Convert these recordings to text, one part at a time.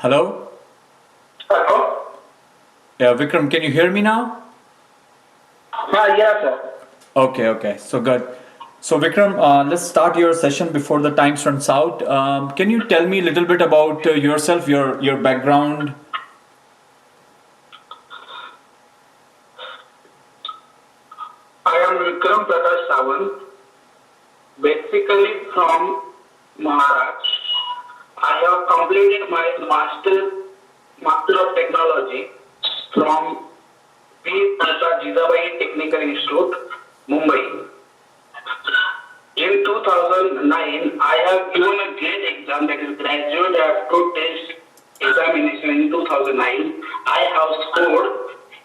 Hello? Hello? Yeah, Vikram, can you hear me now? Yeah, sir. Okay, so good. So, Vikram, let's start your session before the time runs out. Can you tell me a little bit about yourself, your background? I am Vikram Prakash Sawant, basically from Maharashtra. I have completed my Master of Technology from P. Prasad Jizabai Technical Institute, Mumbai. In 2009, I have given a GATE exam, that is Graduate Aptitude Test examination in 2009. I have scored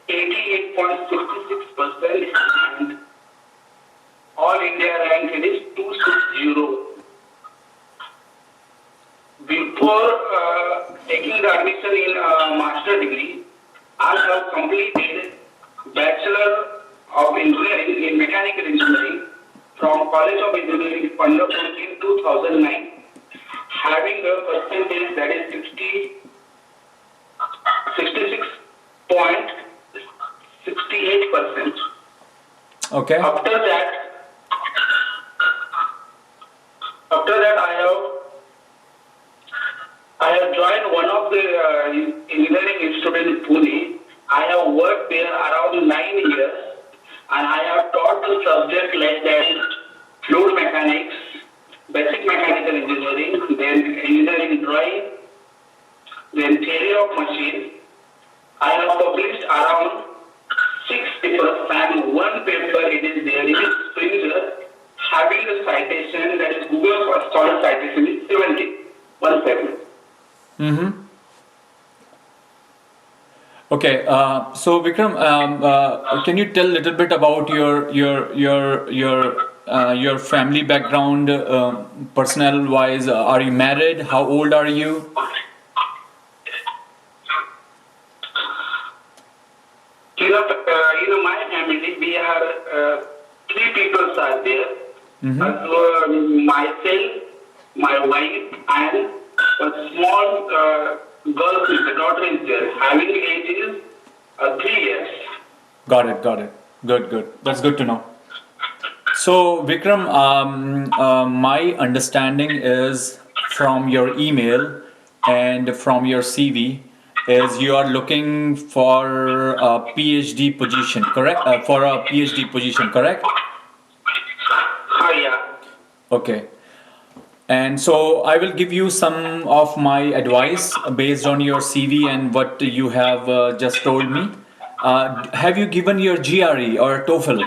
88.66% and all India rank it is 260. Before taking the admission in master degree, I have completed Bachelor of Engineering in Mechanical Engineering from College of Engineering, Pandharpur in 2009, having a percentage that is 66.68%. Okay. After that, I have joined one of the engineering institute in Pune. I have worked there around 9 years, and I have taught the subject like that fluid mechanics, basic mechanical engineering, then engineering drawing, then theory of machine. I have published around 6 papers and one paper it is there. It is Springer, having a citation that is Google Scholar citation is 70. 17. Mm-hmm. Okay. So, Vikram, can you tell a little bit about your family background, personnel wise? Are you married? How old are you? My family, we are three people are there. Mm-hmm. Myself, my wife, and a small girl, the daughter is there. Having age is 3 years. Got it. Good. That's good to know. So, Vikram, my understanding is from your email and from your CV is you are looking for a PhD position, correct? For a PhD position, correct? Yeah. Okay. And so I will give you some of my advice based on your CV and what you have just told me. Have you given your GRE or TOEFL?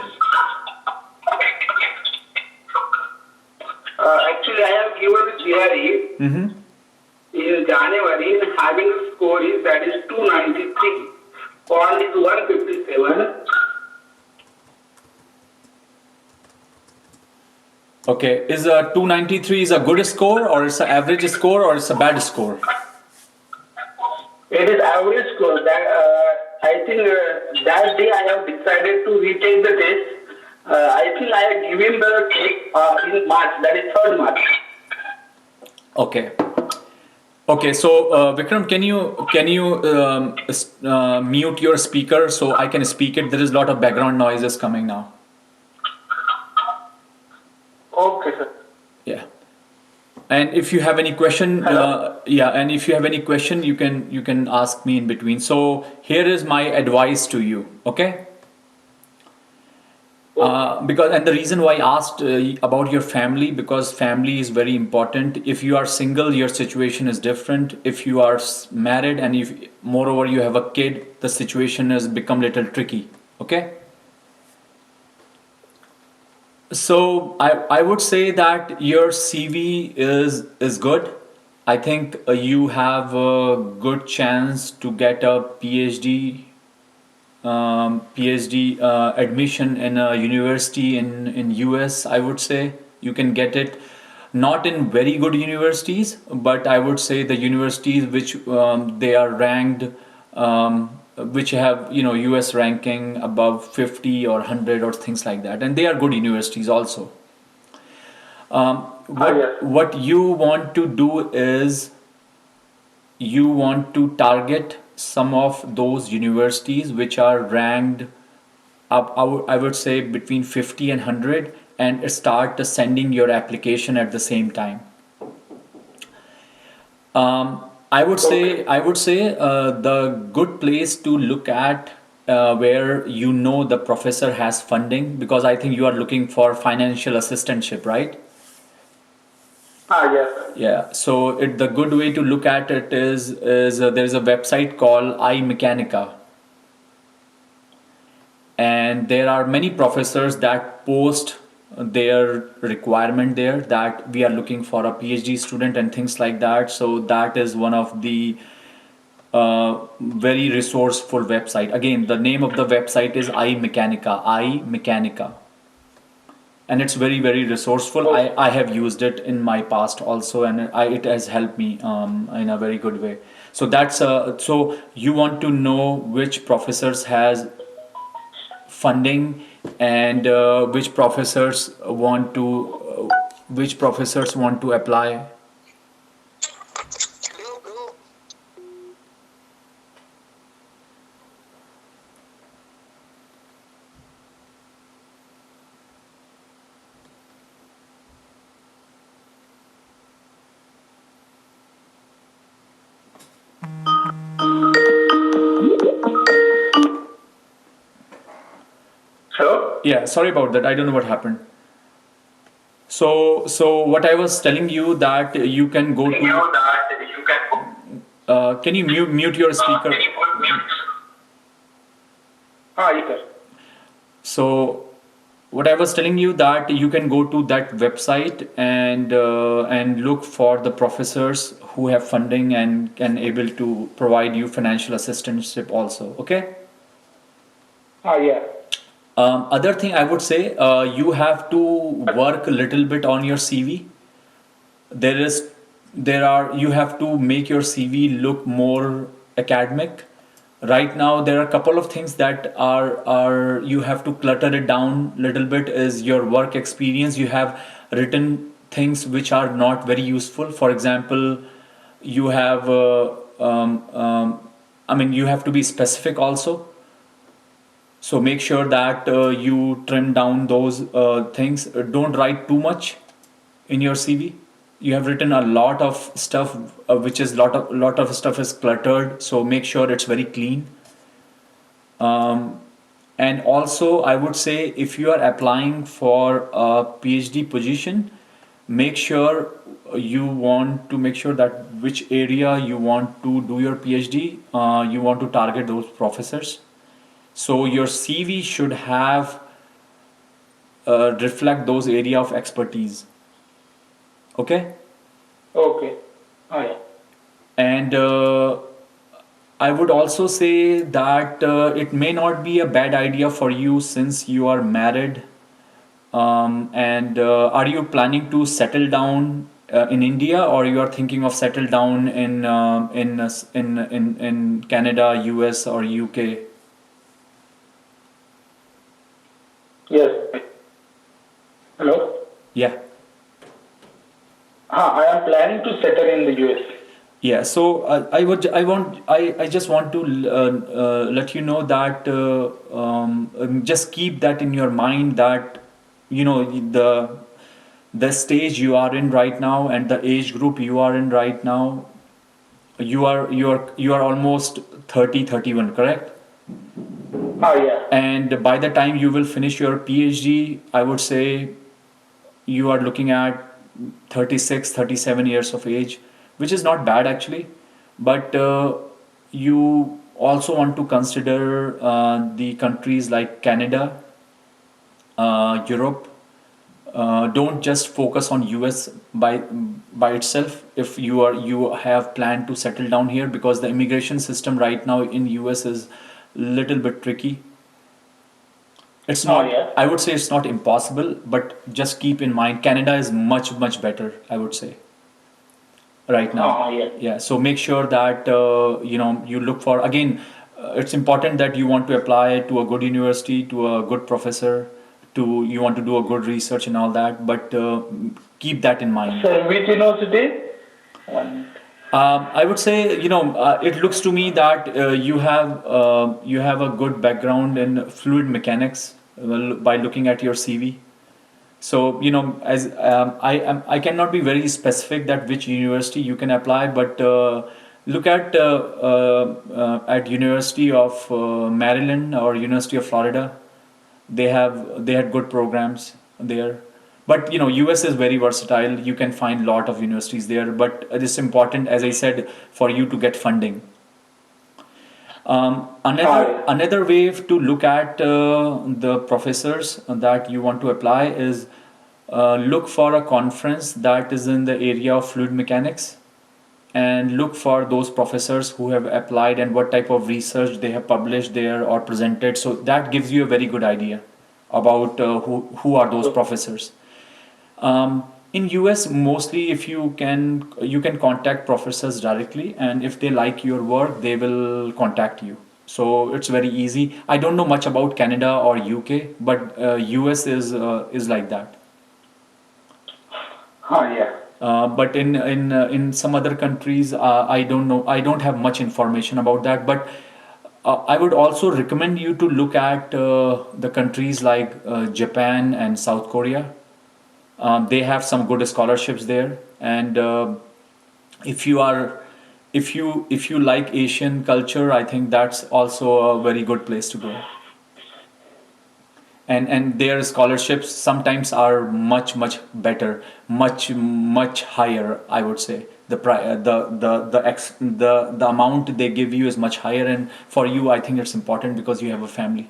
Actually, I have given GRE Mm-hmm. in January, having a score is that is 293. Bond is 157. Okay, is a 293 is a good score or it's an average score or it's a bad score? It is average score. That I think that day I have decided to retake the test. I think I have given the test in March. That is 3rd March. Okay. Okay, so Vikram, can you mute your speaker so I can speak it? There is a lot of background noises coming now. Okay, sir. Yeah. And if you have any question, Hello. and if you have any question, you can ask me in between. So here is my advice to you. Okay. Okay. Because and the reason why I asked about your family, because family is very important. If you are single, your situation is different. If you are married and if moreover you have a kid, the situation has become little tricky. Okay. So I would say that your CV is good. I think you have a good chance to get a PhD admission in a university in US. I would say you can get it not in very good universities, but I would say the universities which they are ranked, which have US ranking above 50 or 100 or things like that, and they are good universities also. Yes. What you want to do is you want to target some of those universities which are ranked up, I would say between 50 and 100, and start sending your application at the same time. Okay. I would say the good place to look at where you know the professor has funding, because I think you are looking for financial assistantship, right? Yes, sir. Yeah. So the good way to look at it is there's a website called iMechanica, and there are many professors that post their requirement there, that we are looking for a PhD student and things like that. So that is one of the very resourceful website. Again, the name of the website is iMechanica, and it's very very resourceful. Okay. I have used it in my past also, and it has helped me in a very good way. So that's so you want to know which professors has funding, and which professors want to apply. Hello? Yeah, sorry about that, I don't know what happened. So what I was telling you, that you can go You to, know that you can. can you mute your speaker? Can you put mute? Yes, sir. So what I was telling you, that you can go to that website and look for the professors who have funding and can able to provide you financial assistance also. Okay. Yeah. Other thing I would say, you have to work a little bit on your CV. There is, there are, you have to make your CV look more academic. Right now, there are a couple of things that are you have to clutter it down little bit. Is your work experience? You have written things which are not very useful. For example, you have I mean, you have to be specific also. So make sure that you trim down those things. Don't write too much in your CV. You have written a lot of stuff, which is lot of stuff is cluttered. So make sure it's very clean. And also, I would say, if you are applying for a PhD position, make sure you want to make sure that which area you want to do your PhD. You want to target those professors. So your CV should have reflect those area of expertise. Okay. Okay. Yeah. And I would also say that it may not be a bad idea for you, since you are married. And are you planning to settle down in India, or you are thinking of settle down in Canada, US, or UK? Yes. Hello? Yeah. I am planning to settle in the US. Yeah, so I just want to let you know that just keep that in your mind, that you know the stage you are in right now and the age group you are in right now. You are almost 30, 31, correct? Yeah. And by the time you will finish your PhD, I would say you are looking at 36, 37 years of age, which is not bad actually. But you also want to consider the countries like Canada, Europe. Don't just focus on US by itself. If you have planned to settle down here, because the immigration system right now in US is little bit tricky. It's not, Yeah. I would say it's not impossible, but just keep in mind Canada is much much better, I would say, right now. Yeah. Yeah, so make sure that you look for, again, it's important that you want to apply to a good university, to a good professor, to you want to do a good research and all that, but keep that in mind. So which university? One. I would say, it looks to me that you have a good background in fluid mechanics, well, by looking at your CV. So, as I cannot be very specific that which university you can apply, but look at University of Maryland or University of Florida. They had good programs there. But US is very versatile. You can find lot of universities there, but it is important, as I said, for you to get funding. Ah, Another way to look at the professors that you want to apply is look for a conference that is in the area of fluid mechanics, and look for those professors who have applied and what type of research they have published there or presented. So that gives you a very good idea about who are those professors. In US, mostly, if you can contact professors directly, and if they like your work, they will contact you. So it's very easy. I don't know much about Canada or UK, but US is like that. yeah. But in some other countries, I don't know. I don't have much information about that. But I would also recommend you to look at the countries like Japan and South Korea. They have some good scholarships there, and if you are if you like Asian culture, I think that's also a very good place to go. And their scholarships sometimes are much better, much higher, I would say. The amount they give you is much higher, and for you, I think it's important because you have a family.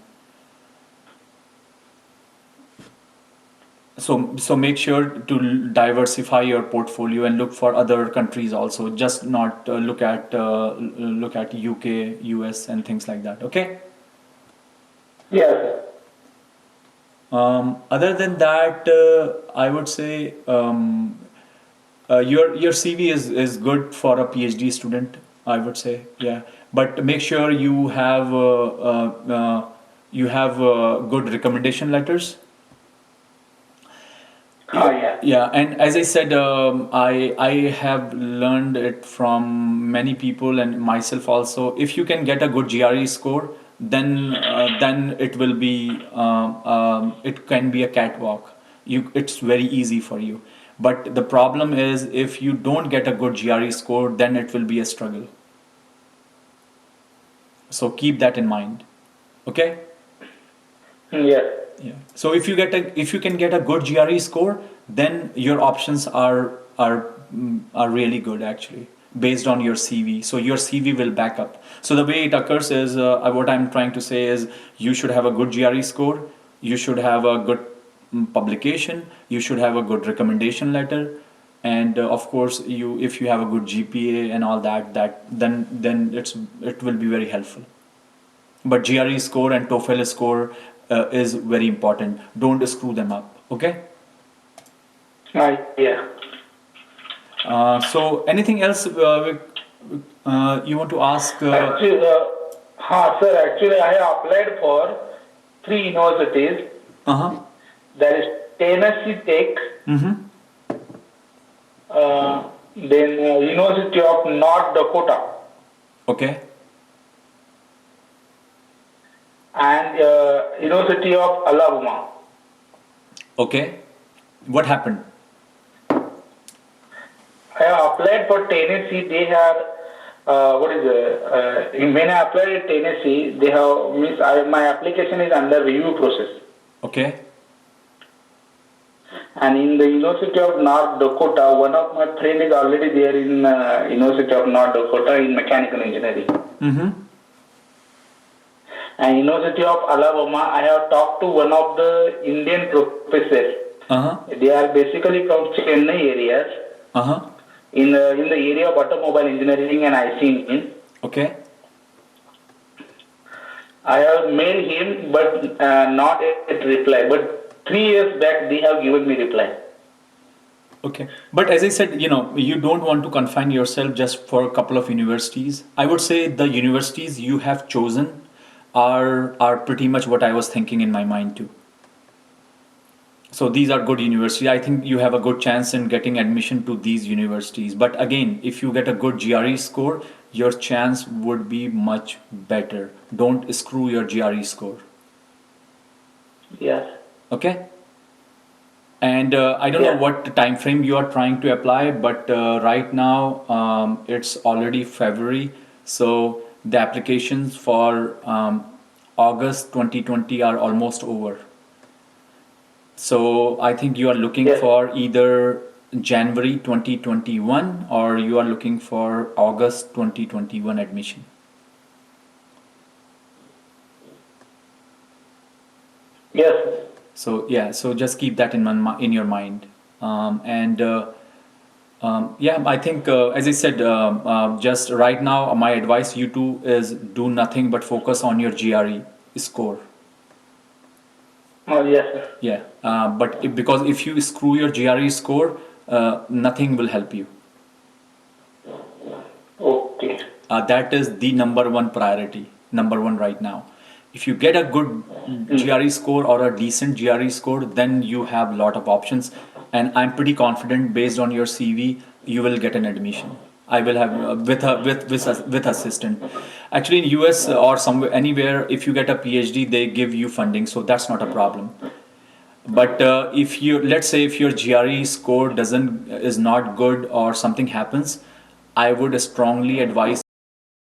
So make sure to diversify your portfolio and look for other countries also. Just not look at UK, US, and things like that. Okay. Yes. Other than that, I would say your CV is good for a PhD student. I would say, yeah, but make sure you have good recommendation letters. Ah, yeah. Yeah, and as I said, I have learned it from many people and myself also. If you can get a good GRE score, then it will be it can be a catwalk. It's very easy for you. But the problem is, if you don't get a good GRE score, then it will be a struggle. So keep that in mind. Okay. Yes. Yeah. So if you can get a good GRE score, then your options are really good actually, based on your CV. So your CV will back up. So the way it occurs is, what I'm trying to say is, you should have a good GRE score, you should have a good publication, you should have a good recommendation letter, and of course, you if you have a good GPA and all that, then it will be very helpful. But GRE score and TOEFL score is very important. Don't screw them up. Okay. Ah, yeah. So anything else you want to ask? Actually, sir, actually, I have applied for three universities. Uh-huh. That is Tennessee Tech, Mm-hmm. then University of North Dakota, Okay. and University of Alabama. Okay. What happened? I have applied for Tennessee. They have what is it? When I applied at Tennessee, they have my application is under review process. Okay. And in the University of North Dakota, one of my friend is already there in University of North Dakota in mechanical engineering. Mm-hmm. And University of Alabama, I have talked to one of the Indian professors. Uh-huh. They are basically from Chennai areas Uh-huh. in the area of automobile engineering and IC engine. Okay. I have mailed him, but not yet reply. But 3 years back, they have given me reply. Okay. But as I said, you don't want to confine yourself just for a couple of universities. I would say the universities you have chosen are pretty much what I was thinking in my mind too. So these are good universities. I think you have a good chance in getting admission to these universities. But again, if you get a good GRE score, your chance would be much better. Don't screw your GRE score. Yes. Okay? And I don't know Yeah. what time frame you are trying to apply, but right now it's already February. So the applications for August 2020 are almost over. So I think you are looking Yes. for either January 2021 or you are looking for August 2021 admission. Yes. So yeah, so just keep that in your mind. And yeah, I think as I said, just right now, my advice you two is do nothing but focus on your GRE score. Oh, yes, sir. Yeah, but because if you screw your GRE score, nothing will help you. Okay. That is the number one priority, number one right now. If you get a good GRE score or a decent GRE score, then you have a lot of options. And I'm pretty confident based on your CV, you will get an admission. I will have with assistant. Actually, in US or somewhere anywhere, if you get a PhD, they give you funding, so that's not a problem. But if you let's say if your GRE score doesn't is not good or something happens, I would strongly advise